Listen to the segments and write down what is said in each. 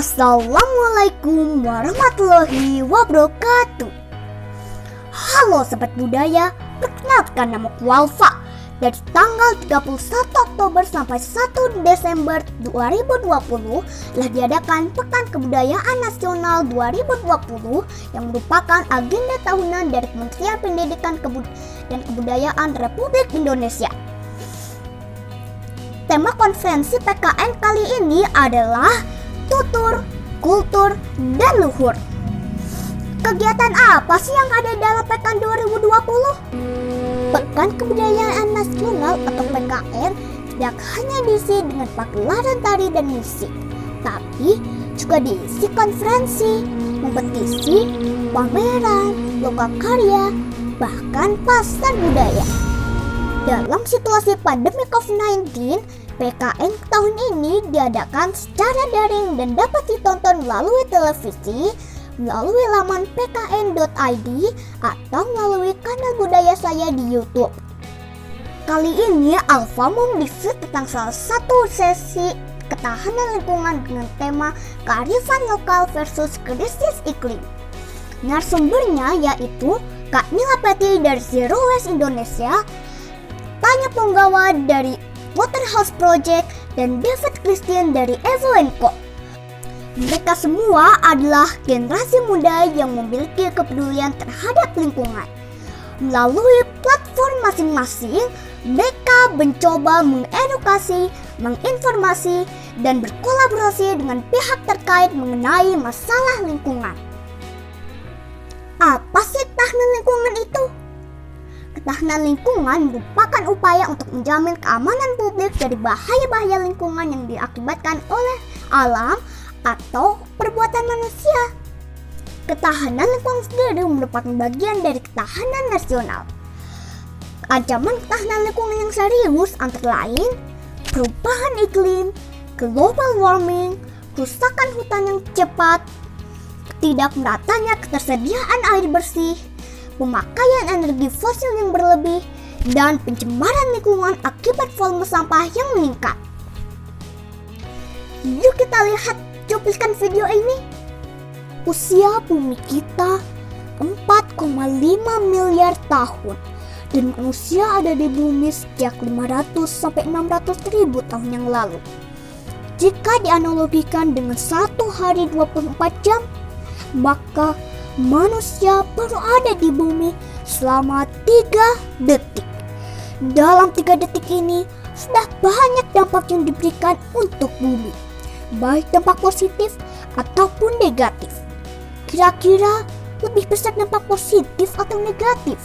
Assalamualaikum warahmatullahi wabarakatuh. Halo Sobat Budaya, perkenalkan namaku Walfa. Dari tanggal 31 Oktober sampai 1 Desember 2020 telah diadakan Pekan Kebudayaan Nasional 2020 yang merupakan agenda tahunan dari Kementerian Pendidikan dan Kebudayaan Republik Indonesia. Tema konferensi PKN kali ini adalah Tutur, Kultur, dan Luhur. Kegiatan apa sih yang ada dalam PKN 2020? Pekan Kebudayaan Nasional atau PKN tidak hanya diisi dengan pagelaran tari dan musik, tapi juga diisi konferensi, kompetisi, pameran, lokakarya, bahkan pasar budaya. Dalam situasi pandemi COVID-19, PKN tahun ini diadakan secara daring dan dapat ditonton melalui televisi, melalui laman pkn.id, atau melalui kanal budaya saya di YouTube. Kali ini Alfa mau mereview tentang salah satu sesi ketahanan lingkungan dengan tema kearifan lokal versus krisis iklim. Narasumbernya yaitu Kak Nila Peti dari Zero Waste Indonesia, Tanya Punggawa dari Waterhouse Project, dan David Christian dari Evo & Co. Mereka semua adalah generasi muda yang memiliki kepedulian terhadap lingkungan. Melalui platform masing-masing, mereka mencoba mengedukasi, menginformasi, dan berkolaborasi dengan pihak terkait mengenai masalah lingkungan. Apa sih ketahanan lingkungan itu? Ketahanan lingkungan merupakan upaya untuk menjamin keamanan publik dari bahaya-bahaya lingkungan yang diakibatkan oleh alam atau perbuatan manusia. Ketahanan lingkungan sendiri merupakan bagian dari ketahanan nasional. Ancaman ketahanan lingkungan yang serius antara lain perubahan iklim, global warming, kerusakan hutan yang cepat, tidak meratanya ketersediaan air bersih, pemakaian energi fosil yang berlebih, dan pencemaran lingkungan akibat volume sampah yang meningkat. Yuk kita lihat cuplikan video ini. Usia bumi kita 4,5 miliar tahun, dan manusia ada di bumi sejak 500 sampai 600 ribu tahun yang lalu. Jika dianalogikan dengan satu hari 24 jam, maka manusia baru ada di bumi selama 3 detik. Dalam 3 detik ini sudah banyak dampak yang diberikan untuk bumi, baik dampak positif ataupun negatif. Kira-kira lebih besar dampak positif atau negatif?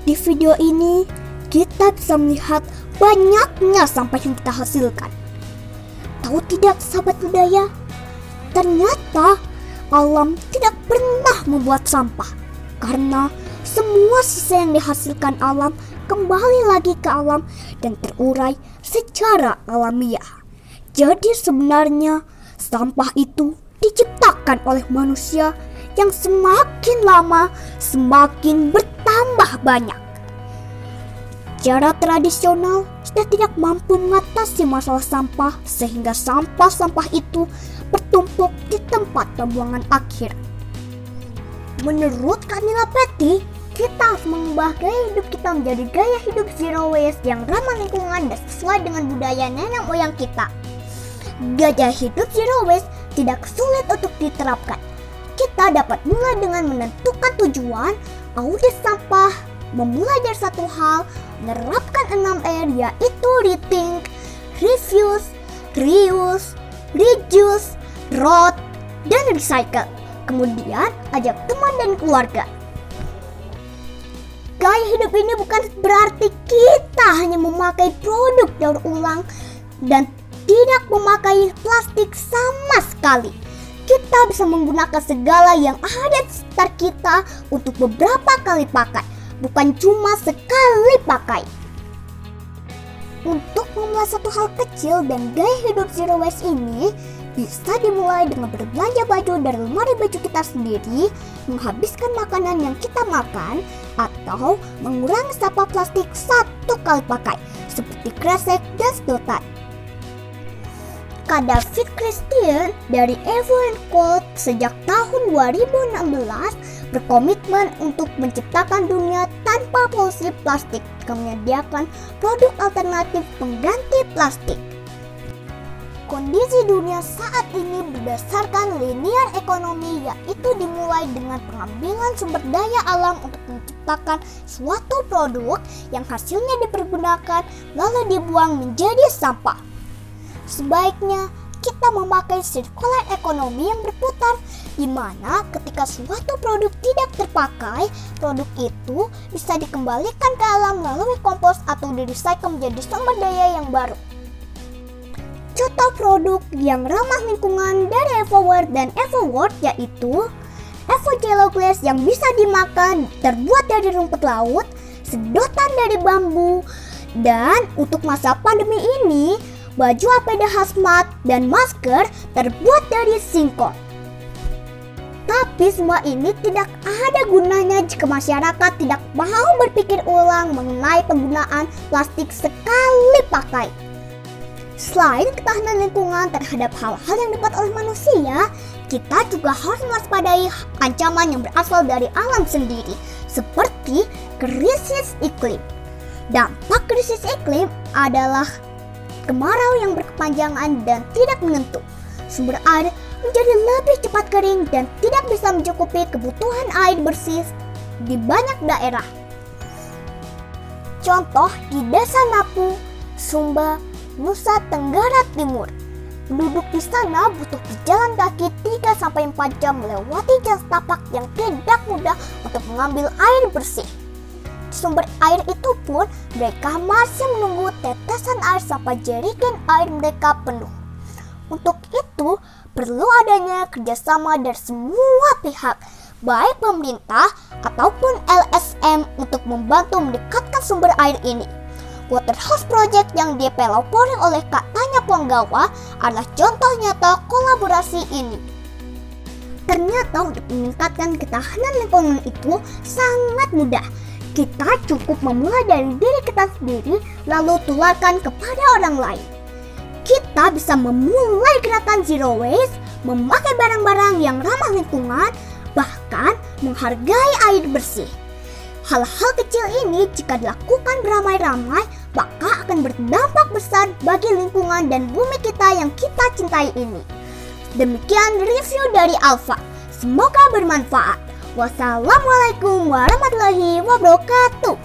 Di video ini kita bisa melihat banyaknya sampah yang kita hasilkan. Tahu tidak sahabat budaya? Ternyata alam tidak pernah membuat sampah, karena semua sisa yang dihasilkan alam kembali lagi ke alam dan terurai secara alamiah. Jadi sebenarnya sampah itu diciptakan oleh manusia yang semakin lama semakin bertambah banyak. Cara tradisional sudah tidak mampu mengatasi masalah sampah, sehingga sampah-sampah itu bertumpuk di tempat pembuangan akhir. Menurut Kak Nila Peti, kita harus mengubah gaya hidup kita menjadi gaya hidup zero waste yang ramah lingkungan dan sesuai dengan budaya nenek moyang kita. Gaya hidup zero waste tidak sulit untuk diterapkan. Kita dapat mulai dengan menentukan tujuan, audit sampah, memulai dari satu hal, menerapkan 6R yaitu rethink, refuse, reuse, reduce, road, dan recycle. Kemudian ajak teman dan keluarga. Gaya hidup ini bukan berarti kita hanya memakai produk daur ulang dan tidak memakai plastik sama sekali. Kita bisa menggunakan segala yang ada di sekitar kita untuk beberapa kali pakai, bukan cuma sekali pakai. Untuk memulai satu hal kecil dan gaya hidup zero waste ini bisa dimulai dengan berbelanja baju dari lemari baju kita sendiri, menghabiskan makanan yang kita makan, atau mengurangi sampah plastik satu kali pakai seperti kresek dan sedotan. Kak David Christian dari Evo & Co sejak tahun 2016 berkomitmen untuk menciptakan dunia tanpa polusi plastik dengan menyediakan produk alternatif pengganti plastik. Kondisi dunia saat ini berdasarkan linear ekonomi, yaitu dimulai dengan pengambilan sumber daya alam untuk menciptakan suatu produk yang hasilnya dipergunakan lalu dibuang menjadi sampah. Sebaiknya kita memakai circular ekonomi yang berputar, di mana ketika suatu produk tidak terpakai, produk itu bisa dikembalikan ke alam melalui kompos atau di-recycle menjadi sumber daya yang baru. Contoh produk yang ramah lingkungan dari EvoWare dan EvoWorld yaitu Evo Jello Glass yang bisa dimakan, terbuat dari rumput laut, sedotan dari bambu, dan untuk masa pandemi ini, baju APD hazmat dan masker terbuat dari singkong. Tapi semua ini tidak ada gunanya jika masyarakat tidak mau berpikir ulang mengenai penggunaan plastik sekali pakai. Selain ketahanan lingkungan terhadap hal-hal yang dibuat oleh manusia, kita juga harus mewaspadai ancaman yang berasal dari alam sendiri, seperti krisis iklim. Dampak krisis iklim adalah kemarau yang berkepanjangan dan tidak menentu. Sumber air menjadi lebih cepat kering dan tidak bisa mencukupi kebutuhan air bersih di banyak daerah. Contoh di Desa Napu, Sumba, Nusa Tenggara Timur. Penduduk di sana butuh berjalan kaki 3-4 jam melewati jalan setapak yang tidak mudah untuk mengambil air bersih. Di sumber air itu pun mereka masih menunggu tetesan air sampai jerigen air mereka penuh. Untuk itu perlu adanya kerjasama dari semua pihak, baik pemerintah ataupun LSM untuk membantu mendekatkan sumber air ini. Waterhouse Project yang dipelopori oleh Kak Tanya Ponggawa adalah contoh nyata kolaborasi ini. Ternyata untuk meningkatkan ketahanan lingkungan itu sangat mudah. Kita cukup memulai dari diri kita sendiri lalu tularkan kepada orang lain. Kita bisa memulai gerakan zero waste, memakai barang-barang yang ramah lingkungan, bahkan menghargai air bersih. Hal-hal kecil ini jika dilakukan beramai-ramai, maka akan berdampak besar bagi lingkungan dan bumi kita yang kita cintai ini. Demikian review dari Alfa. Semoga bermanfaat. Wassalamualaikum warahmatullahi wabarakatuh.